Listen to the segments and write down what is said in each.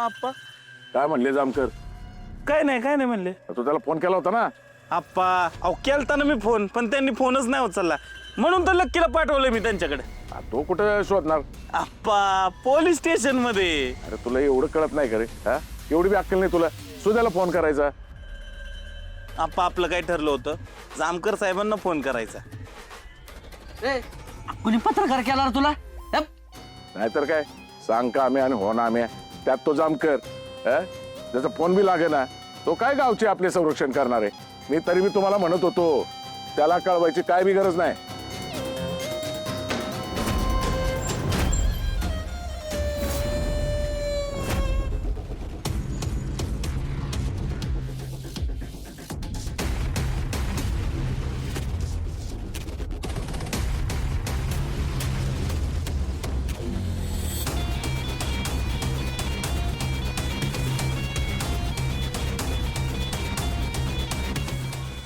आप्पा काय म्हणले जामकर? काय नाही म्हणले. तू त्याला फोन केला होता ना? आप्पा अहो केलता ना मी फोन, पण त्यांनी फोनच नाही उचलला, म्हणून तर लक्कीला पाठवलं मी त्यांच्याकडे. तो कुठं शोधणार? आप्पा पोलीस स्टेशन मध्ये. अरे तुला एवढं कळत नाही का रे? हा, एवढी बी अक्कल नाही तुला? सुद्याला फोन करायचा. आप्पा आपलं काय ठरलं होतं, जामकर साहेबांना फोन करायचा. कुणी पत्रकार केला रे तुला? नाहीतर काय, सांग का आम्ही आणि हो ना आम्ही, त्यात तो जामकर त्याचा फोन बी लागे ना. तो काय गावचे आपले संरक्षण करणार आहे? मी तरी मी तुम्हाला म्हणत होतो, त्याला कळवायची काय बी गरज नाही.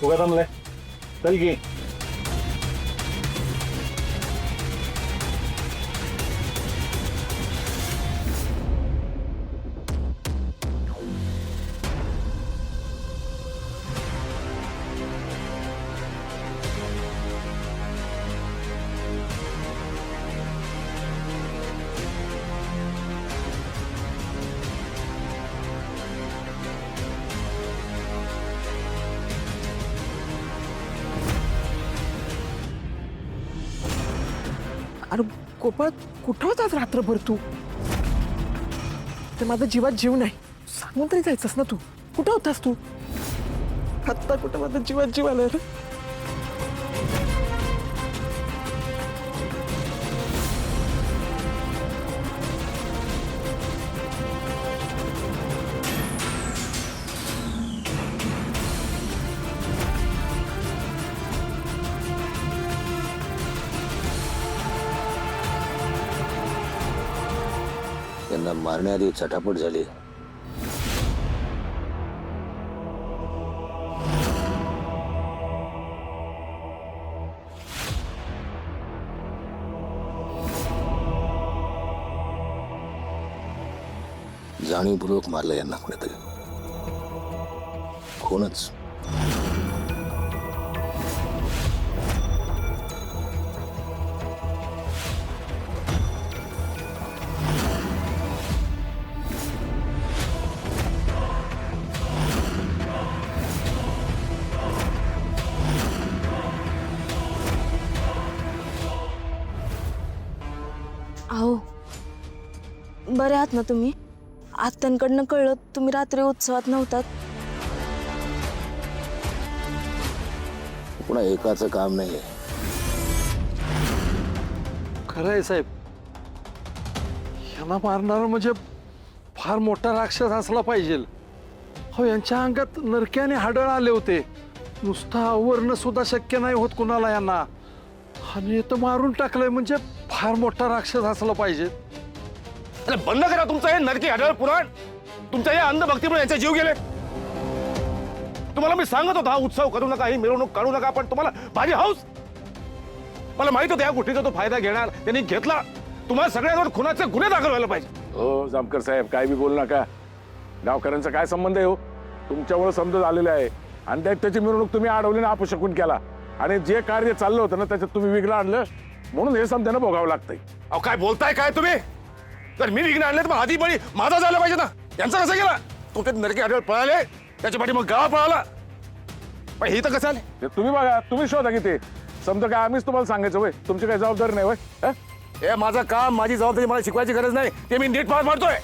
उगा जमलंय, चल की. अरे गोपाळ, कुठं होतास रात्रभर तू? ते माझा जीवात जीव नाही, सांगून तरी जायचंस ना तू. कुठं होतास तू? आत्ता कुठं माझा जीवात जीव आलाय रे? त्यांना मारण्याआधी चटापट झाली. जाणीवपूर्वक मारलं यांना कुणीतरी. कोणच? अहो बरे आहात ना तुम्ही? आत्यांकडनं कळलं तुम्ही रात्री उत्सवात नव्हतात. पुन्हा एकाचं काम नाहीये. खरं आहे साहेब, यांना मारणार म्हणजे फार मोठा राक्षस असला पाहिजे. हो, यांच्या अंगात नरक्याने हाडळ आले होते. नुसतं आवरणं सुद्धा शक्य नाही होत कुणाला यांना, आणि इथं मारून टाकलंय म्हणजे फार मोठा राक्षस असला पाहिजे. अरे बंद करा तुमचं हे नरकी हाडळ पुराण. तुमच्या या अंधभक्तीमुळे यांचे जीव गेले. तुम्हाला मी सांगत होतो, हा उत्सव करू नका, ही मिरवणूक काढू नका, पण तुम्हाला भारी हौस. मला माहित होतं या गोष्टीचा तो फायदा घेणार, त्यांनी घेतला. तुम्हाला सगळ्यांवर खुनाचे गुन्हे दाखल व्हायला पाहिजे. हो जामकर साहेब, काय बी बोलू नका. गावकऱ्यांचा काय संबंध आहे हो? तुमच्यामुळे समजा झालेला आहे, आणि त्याची मिरवणूक तुम्ही अडवली ना, अपशकून केला, आणि जे कार्य चाललं होतं ना त्याच्यात तुम्ही विघ्न आणलं, म्हणून हे समजायला भोगावं लागतंय. अहो काय बोलताय काय तुम्ही? तर मी विघ्न आणले तर मग आधी बळी माझा झाला पाहिजे ना. यांचा कसं गेला? तुमचे नरकी हाडळ पळाले, त्याच्या पाठी मग गाव पळाला. पण हे तर कसं आले? ते तुम्ही बघा, तुम्ही शोधा की ते. समजा काय आम्हीच तुम्हाला सांगायचं वय? तुमची काही जबाबदारी नाही वय? हे माझं काम, माझी जबाबदारी, मला शिकवायची गरज नाही. ते मी नीट पार पाडतोय.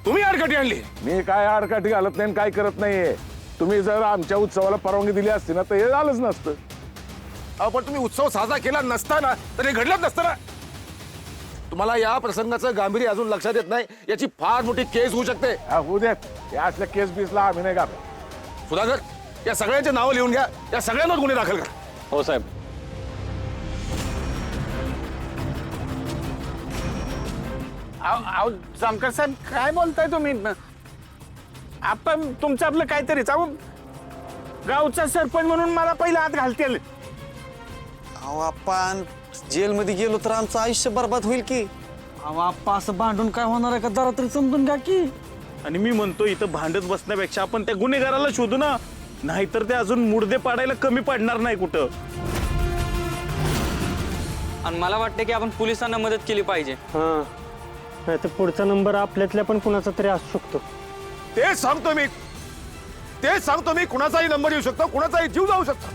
तुम्ही आडकाठी आणली. मी काय आडकाठी घालत नाही, काय करत नाहीये. तुम्ही जर आमच्या उत्सवाला परवानगी दिली असती ना, तर हे झालंच नसतं. अहो पण तुम्ही उत्सव साजरा केला नसताना तर हे घडलंच नसतं ना. तुम्हाला या प्रसंगाचं गांभीर्य अजून लक्षात येत नाही. याची फार मोठी केस होऊ शकते. होऊ देत, या असल्या केस बीसला आम्ही नाही घालत. सुधाकर, या सगळ्यांचे नावं लिहून घ्या. या सगळ्यांवर गुन्हे दाखल करा. हो साहेब. जामकर साहेब काय बोलताय तुम्ही? आपण तुमचं आपलं काहीतरी चालू. गावचा सरपंच म्हणून मला पहिला हात घालतील. अहो आपण जेलमध्ये गेलो तर आमचं आयुष्य बर्बाद होईल की. अहो आप्पा, असं भांडून काय होणार आहे का? जरा तरी समजून घ्या की. आणि मी म्हणतो इथं भांडत बसण्यापेक्षा आपण त्या गुन्हेगाराला शोधू ना, नाहीतर ते अजून मुर्दे पाडायला कमी पडणार नाही कुठं. आणि मला वाटतं की आपण पोलिसांना मदत केली पाहिजे. हां, नाही तर पुढचा नंबर आपल्यातल्या पण कुणाचा तरी असू शकतो. तेच सांगतो मी कुणाचाही नंबर येऊ शकतो, कुणाचाही जीव जाऊ शकतो.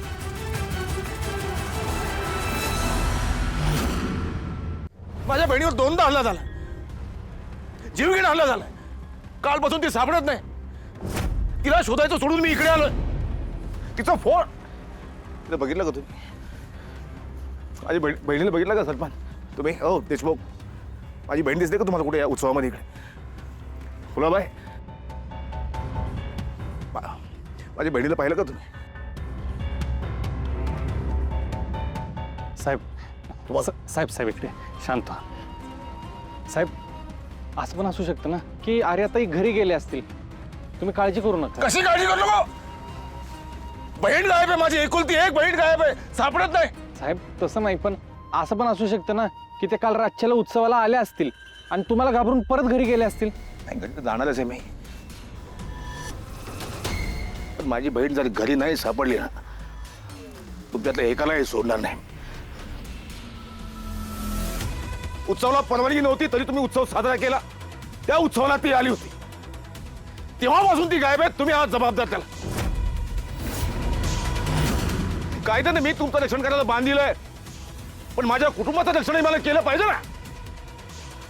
माझ्या बहिणीवर 2दा हल्ला झाला, जीवघेण हल्ला झाला. कालपासून ती सापडत नाही. तिला शोधायचं सोडून मी इकडे आलोय. तिचा फोन तिला बघितलं का तुम्ही? माझी बहिणीला बघितलं का सरपंच तुम्ही? हो देशमुख, माझी बहीण दिसते का तुम्हाला कुठे या उत्सवामध्ये इकडे? फुलाबाई, माझ्या बहिणीला पाहिलं का तुम्ही? साहेब इकडे शांत व्हा. साहेब, असं पण असू शकतं ना की आर्याताई घरी गेले असतील. तुम्ही काळजी करू नका. कशी काळजी करू नको? बहीण गायब आहे, माझी एकुलती एक बहीण गायब आहे, सापडत नाही. साहेब तसं नाही, पण असं पण असू शकतं ना की ते काल रातच्याला उत्सवाला आले असतील आणि तुम्हाला घाबरून परत घरी गेले असतील. नाही घरी जाणारच आहे मी, पण माझी बहीण जर घरी नाही सापडली ना, तुमच्यातल्या एकालाही सोडणार नाही. उत्सवाला परवानगी नव्हती तरी तुम्ही उत्सव साजरा केला. त्या उत्सवाला ती आली होती, तेव्हापासून ती गायब आहे. तुम्ही आज जबाबदार त्याला. कायद्याने मी तुमचं रक्षण करायला बांधिलंय, पण माझ्या कुटुंबाचं रक्षणही मला केलं पाहिजे ना.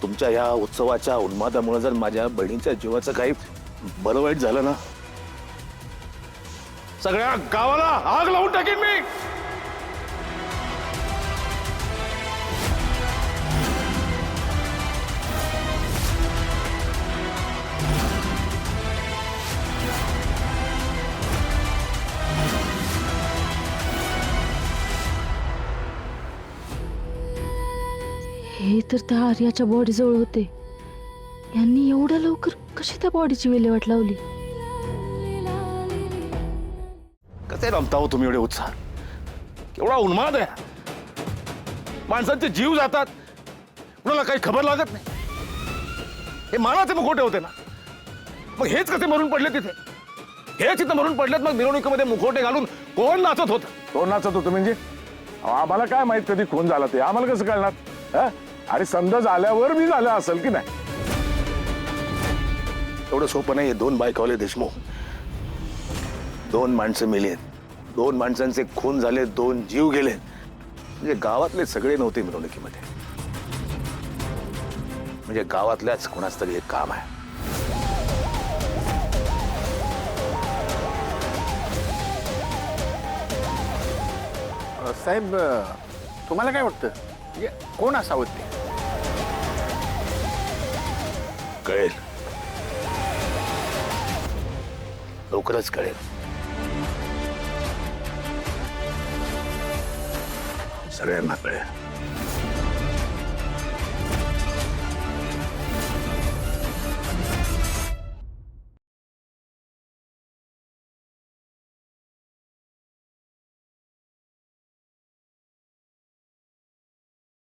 तुमच्या या उत्सवाच्या उन्मादामुळे जर माझ्या बहिणीच्या जीवाचं काही बरं वाईट झालं ना, सगळ्या गावाला आग लावून टाकेन मी. हे तर त्या आर्याच्या बॉडी जवळ होते. यांनी एवढ्या लवकर कशी त्या बॉडीची विल्हेवाट लावली? कसे रमता हो तुम्ही एवढे उत्साह? केवढा उन्माद आहे. माणसांचे जीव जातात, कुणाला काही खबर लागत नाही. हे मानाचे मुखोटे होते ना, मग हेच कसे मरून पडले तिथे? हेच इथं मरून पडलेत. मग मिरवणुकीमध्ये मुखोटे घालून कोण नाचत होतं? कोण नाचत होतं म्हणजे? अहो, आम्हाला काय माहित कधी खून झाला ते? आम्हाला कसं कळणार? हा? आणि समजा झाल्यावर बी झालं असेल की नाही? एवढं सोपं नाही. 2 बायकावले देशमुख, 2 माणसं मेली, 2 माणसांचे खून झाले, 2 जीव गेले. म्हणजे गावातले सगळे नव्हते मिरवणुकीमध्ये. म्हणजे गावातल्याच कोणाच तरी एक काम आहे. साहेब, तुम्हाला काय वाटतं म्हणजे कोण असावं ते? कळेल, लवकरच कळेल. सगळ्यांना कळेल.